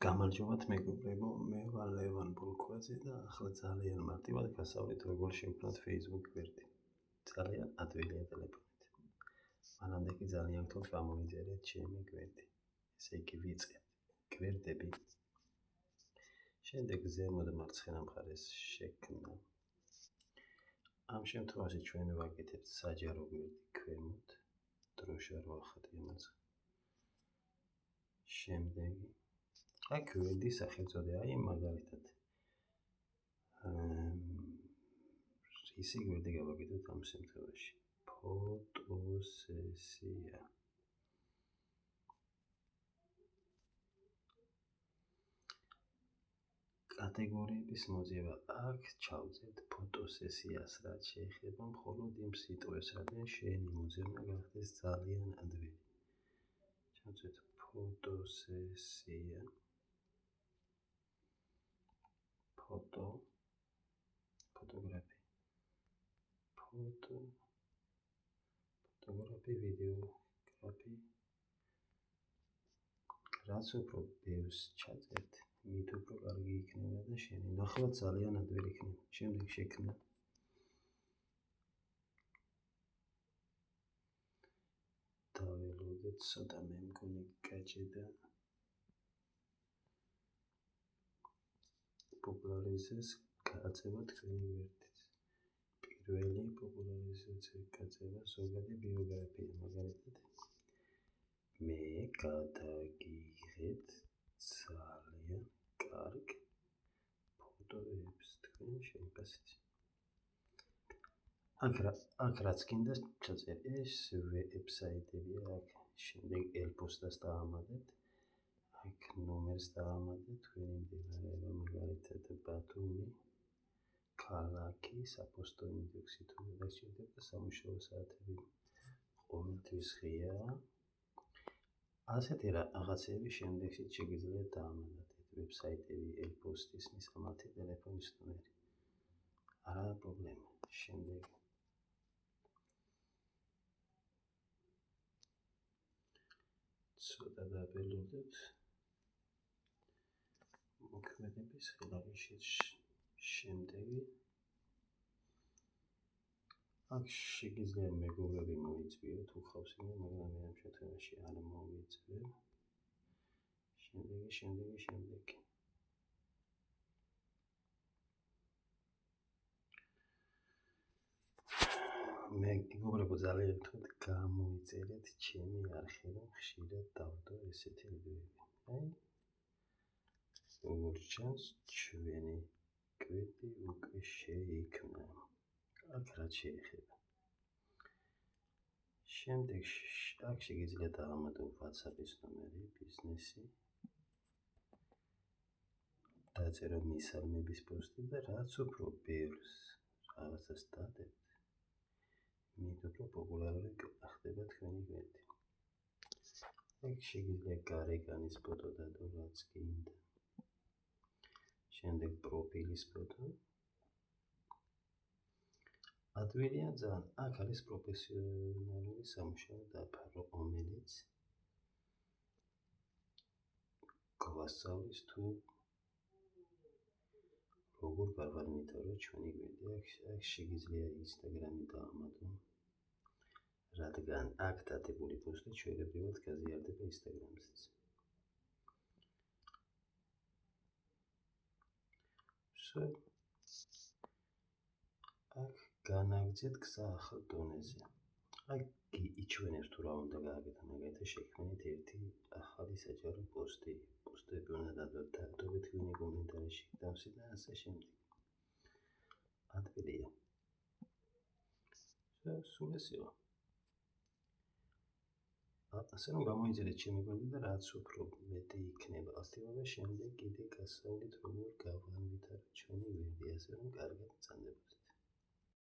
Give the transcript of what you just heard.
გამარჯობათ მეგობრებო, მე ვარ ლევან ბოლქვაძე და ახლა ძალიან მარტივად გასავლით როგორ შევქმნათ Facebook გვერდი. ძალიან ადვილია ტელეფონით. მანამდე კი ძალიან გთხოვთ გამოიწერეთ ჩემი გვერდი. ესე იგი ვიწყებთ. გვერდები. შემდეგ ზემოთ მარცხენა მხარეს შექმნა. ამ შემთხვევაში ჩვენ ვაკეთებთ საჯარო გვერდი ქვემოთ. დროშა რო ახატი ამას. შემდეგი აქ გვერდი სახელწოდება, აი მაგალითად. ისი გვერდი გავაკეთოთ ამ შემთხვევაში. ფოტოსესია. კატეგორიების მოძიება აქ ჩავწერთ ფოტოსესიას, რაც შეეხება მხოლოდ იმ სიტყვებს, რადგან შენი მოძებნა გახდეს ძალიან ადვილი. ჩავწერთ ფოტოსესია. ფოტოგრაფი, ვიდეოგრაფი. რაც უფრო ბევრს ჩაწერთ, მით უფრო კარგი იქნება და შენი ნახვა ძალიან ადვილი იქნება. შემდეგ შექმნა. დაველოდეთ ცოტა მე მგონი გაჭედა. პოპულარიზეს გაწევა თქვენი გვერდით. პირველი პოპულარიზაცია გაწევა ზოგადი ბიოგრაფია, მაგალითად. მე გადაგიღეთ ძალიან კარგ ფოტოებს თქვენ შეიფასეთ. აქ რაც გინდა ჩაწერეთ, ეს ვებსაიტებია, აქ შემდეგ ელპოსტას დაამატეთ. აქ ნომერს დაამატეთ, თქვენი მდებარეობა, მაგალითად ბათუმი, ქალაქი, საფოსტო ინდექსი თუ გადაგჭირდება და სამუშაო საათები ყოველთვის ღია. ასეთი რაღაცები შემდეგში შეგიძლიათ დაამატეთ, ვებსაიტები, ელპოსტის მისამართი ტელეფონის ნომერი. არა პრობლემა. შემდეგ ცოტა დაველოდეთ. მოქმედების ხელახიშეთ შემდეგი. აქ შეგიძლია მეგობრები მოიწვიოთ, უხავსინო, მაგრამ მე ამ შემთხვევაში არ მოვიწვევ. შემდეგი. მეგობრებო, ძალიან გთხოვთ გამოიწერეთ ჩემი არხი, რომ ხშირად დავდო ესეთი ვიდეოები. აი როგორც ჩანს, ჩვენი გვერდი უკვე შეიქმნა. აქ რაც შეეხება. შემდეგ აქ შეგიძლიათ დაამატოთ WhatsApp-ის ნომერი, ბიზნესი. დაწერო მისალმების პოსტი და რაც უფრო ბევრს რაღაცას დადებთ, მით უფრო პოპულარული ხდება თქვენი გვერდი. აქ შეგიძლიათ გარეგანის ფოტო დადო, რაც გინდა. შემდეგ პროფილის ფოტო. ადვილია ძალიან. აქ არის პროფესიონალური სამუშაო დაფარო, რომელიც გვასწავლის თუ როგორ გავარმიტავროთ ჩვენი გვერდი. აქ შეგიძლია Instagram-ი დაამატო, რადგან აქ დადებული პოსტი ჩვეულებრივად გაზიარდება Instagram-ზეც. აქ განაგრძეთ გზა ახალ დონეზე. აქ იჩვენებს თუ რა უნდა გააკეთო, მაგალითად შექმნით ერთი ახალი საჯარო პოსტი. პოსტები უნდა დადოთ თქვენი კომენტარში, დავსით და ასე შემდეგ. ადვილია. სულ ეს იყო. ასე რომ გამოიწერეთ ჩემი გვერდი და რაც უფრო მეტი იქნება აქტივობა, შემდეგ კიდე გასავლით როგორ გავანვითაროთ ჩვენი გვერდი, ასე რომ კარგად მწანდებოდეთ.